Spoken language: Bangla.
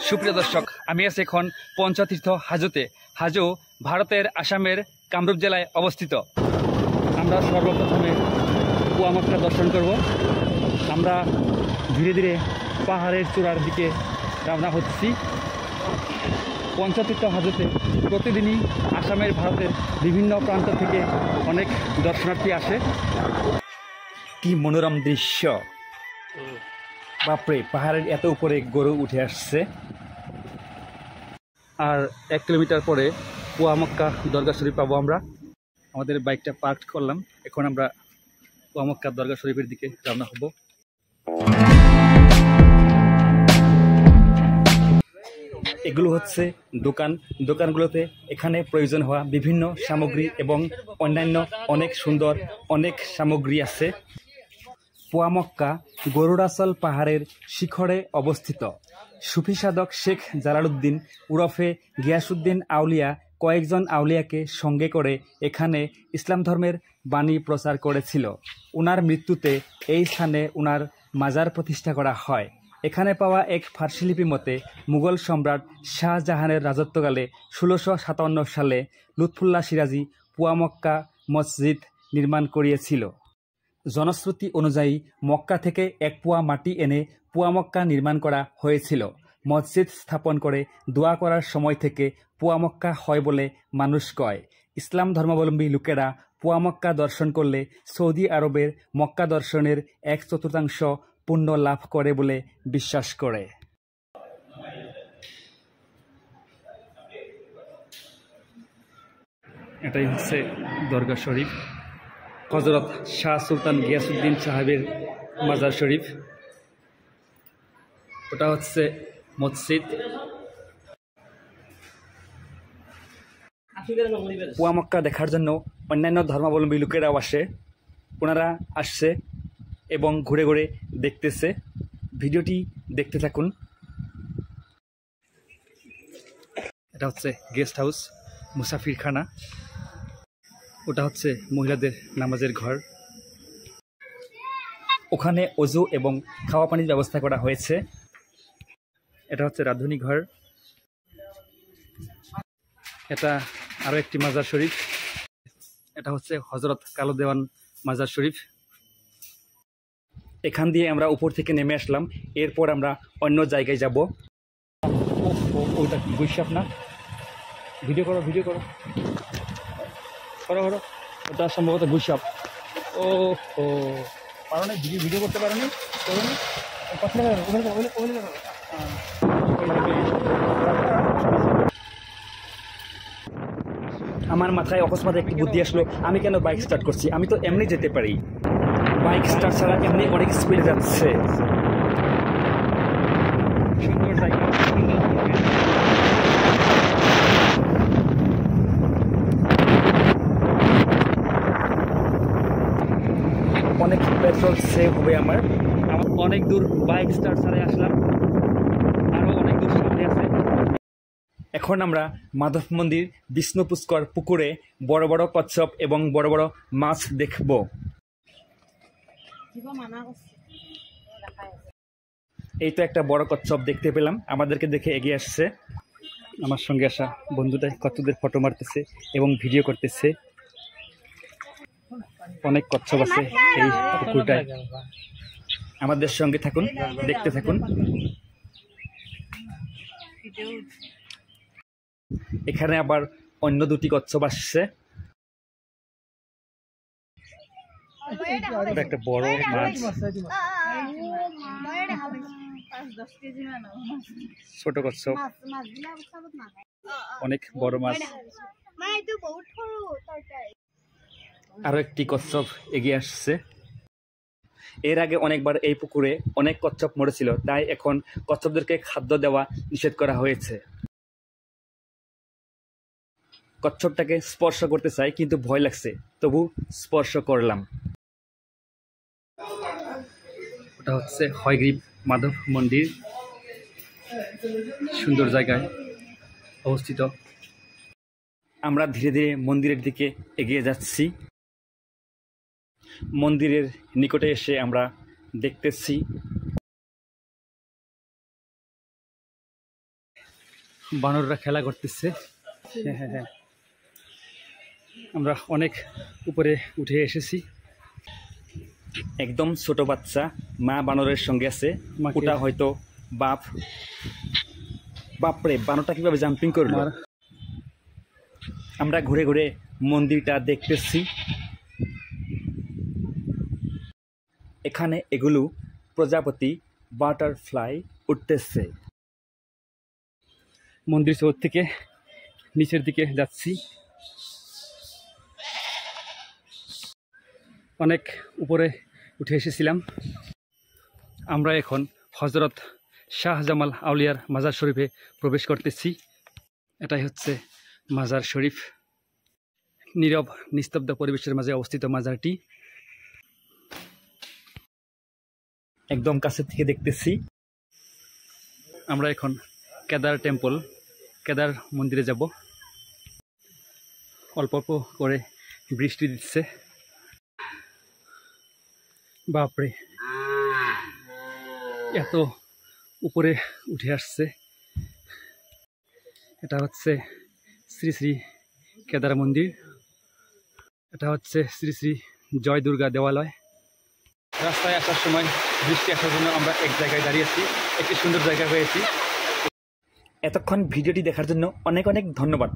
সুপ্রিয় দর্শক, আমি আছি এখন পঞ্চতীর্থ হাজোতে। হাজো ভারতের আসামের কামরূপ জেলায় অবস্থিত। আমরা সর্বপ্রথমে কুয়া মক্কা দর্শন করব। আমরা ধীরে ধীরে পাহাড়ের চূড়ার দিকে রওনা হচ্ছি। পঞ্চতীর্থ হাজোতে প্রতিদিনই আসামের ভারতের বিভিন্ন প্রান্ত থেকে অনেক দর্শনার্থী আসে। কি মনোরম দৃশ্য! বাপরে, পাহাড়ের এত উপরে গরু উঠে আসছে। আর 1 কিলোমিটার পরে কুয়া মক্কা দরগা শরীফ পাবো আমরা। আমাদের বাইকটা পার্ক করলাম। এখন আমরা কুয়া মক্কা দরগা শরীফের দিকে রওনা হব। এগুলো হচ্ছে দোকানগুলোতে এখানে প্রয়োজন হওয়া বিভিন্ন সামগ্রী এবং অন্যান্য অনেক সুন্দর অনেক সামগ্রী আছে। কুয়া মক্কা গরুড়াচল পাহাড়ের শিখরে অবস্থিত। সুফি সাধক শেখ জালালউদ্দিন উরফে গিয়াসউদ্দিন আউলিয়া কয়েকজন আউলিয়াকে সঙ্গে করে এখানে ইসলাম ধর্মের বাণী প্রচার করেছিল। উনার মৃত্যুতে এই স্থানে উনার মাজার প্রতিষ্ঠা করা হয়। এখানে পাওয়া এক ফার্সি লিপি মতে মুঘল সম্রাট শাহজাহানের রাজত্বকালে 1657 সালে লুৎফুল্লাহ সিরাজি কুয়া মক্কা মসজিদ নির্মাণ করিয়েছিল। জনশ্রুতি অনুযায়ী মক্কা থেকে 1 পোয়া মাটি এনে কুয়া মক্কা নির্মাণ করা হয়েছিল। মসজিদ স্থাপন করে দোয়া করার সময় থেকে কুয়া মক্কা হয় বলে মানুষ কয়। ইসলাম ধর্মাবলম্বী লোকেরা কুয়া মক্কা দর্শন করলে সৌদি আরবের মক্কা দর্শনের 1/4 পুণ্য লাভ করে বলে বিশ্বাস করে। এটাই হচ্ছে দরগা শরীফ, হযরত শাহ সুলতান গিয়াসউদ্দিন সাহেবের মাজার শরীফ। ওটা হচ্ছে মসজিদ। কুয়া মক্কা দেখার জন্য অন্যান্য ধর্মাবলম্বী লোকেরাও আসে। ওনারা আসছে এবং ঘুরে ঘুরে দেখতেছে। ভিডিওটি দেখতে থাকুন। এটা হচ্ছে গেস্ট হাউস, মুসাফিরখানা। ওটা হচ্ছে মহিলাদের নামাজের ঘর। ওখানে ওযু এবং খাওয়া পানির ব্যবস্থা করা হয়েছে। এটা হচ্ছে রাঁধুনি ঘর। এটা আরও একটি মাজার শরীফ। এটা হচ্ছে হযরত কালো দেওয়ান মাজার শরীফ। এখান দিয়ে আমরা উপর থেকে নেমে আসলাম। এরপর আমরা অন্য জায়গায় যাব। ওইটা গুইসাপ না? ভিডিও করো করো। ওটা সম্ভবত গুইসাপ। ও পারো না? ভিডিও করতে পারো নি? আমার মাথায় অকস্মাৎ একটি বুদ্ধি আসলো, আমি কেন বাইক স্টার্ট করছি? আমি তো এমনি যেতে পারি। বাইক স্টার্ট ছাড়া এমনি অনেক স্পিডে যাচ্ছে। সুন্দর জায়গা। অনেক পেট্রোল সেভ হবে আমার। অনেক দূর বাইক স্টার্ট ছাড়াই আসলাম, আরও অনেক দূর সামনে আছে। এখন আমরা মাধব মন্দির বিষ্ণু পুষ্কর পুকুরে বড় বড় কচ্ছপ এবং বড় বড় মাছ দেখব। এই তো একটা বড় কচ্ছপ দেখতে পেলাম, আমাদেরকে দেখে এগিয়ে আসছে। আমার সঙ্গে আসা বন্ধুটা কচ্ছপদের ফটো মারতেছে এবং ভিডিও করতেছে। অনেক কচ্ছপ আছে এই পুকুরটায়। আমাদের সঙ্গে থাকুন, দেখতে থাকুন। এখানে আবার অন্য 2টি কচ্ছপ আসছে। একটা বড় মাছ, ছোট কচ্ছপ, অনেক বড় মাছ। আরো একটি কচ্ছপ এগিয়ে আসছে। এর আগে অনেকবার এই পুকুরে অনেক কচ্ছপ মরেছিল, তাই এখন কচ্ছপদেরকে খাদ্য দেওয়া নিষেধ করা হয়েছে। কচ্ছপটাকে স্পর্শ করতে চাই, কিন্তু ভয় লাগছে, তবু স্পর্শ করলাম। ওটা হচ্ছে হয়গ্রীব মাধব মন্দির, সুন্দর জায়গায় অবস্থিত। আমরা ধীরে ধীরে মন্দিরের দিকে এগিয়ে যাচ্ছি। মন্দিরের নিকটে এসে আমরা দেখতেছি বানররা খেলা করতেছে। হ্যাঁ হ্যাঁ হ্যাঁ, আমরা অনেক উপরে উঠে এসেছি। একদম ছোট বাচ্চা মা বানরের সঙ্গে আছে, ওটা হয়তো বাপ। বাপরে, বানরটা কিভাবে জাম্পিং করলো। আমরা ঘুরে ঘুরে মন্দিরটা দেখতেছি। এখানে এগুলো প্রজাপতি বাটারফ্লাই উঠতেছে। মন্দির চৌর থেকে নিচের দিকে যাচ্ছি। অনেক উপরে উঠে এসেছিলাম। আমরা এখন হজরত শাহজামাল আউলিয়ার মাজার শরীফে প্রবেশ করতেছি। এটাই হচ্ছে মাজার শরীফ। নীরব নিস্তব্ধ পরিবেশের মাঝে অবস্থিত মাজারটি। একদম কাছে থেকে দেখতেছি। আমরা এখন কেদার টেম্পল, কেদার মন্দিরে যাব। অল্প অল্প করে বৃষ্টি দিচ্ছে। বাপরে, এত উপরে উঠে আসছে। এটা হচ্ছে শ্রী শ্রী কেদার মন্দির। এটা হচ্ছে শ্রী শ্রী জয় দুর্গা দেওয়ালয়। রাস্তায় আসার সময় বৃষ্টি আসার জন্য আমরা এক জায়গায় দাঁড়িয়েছি, একটি সুন্দর জায়গা পেয়েছি। এতক্ষণ ভিডিওটি দেখার জন্য অনেক অনেক ধন্যবাদ।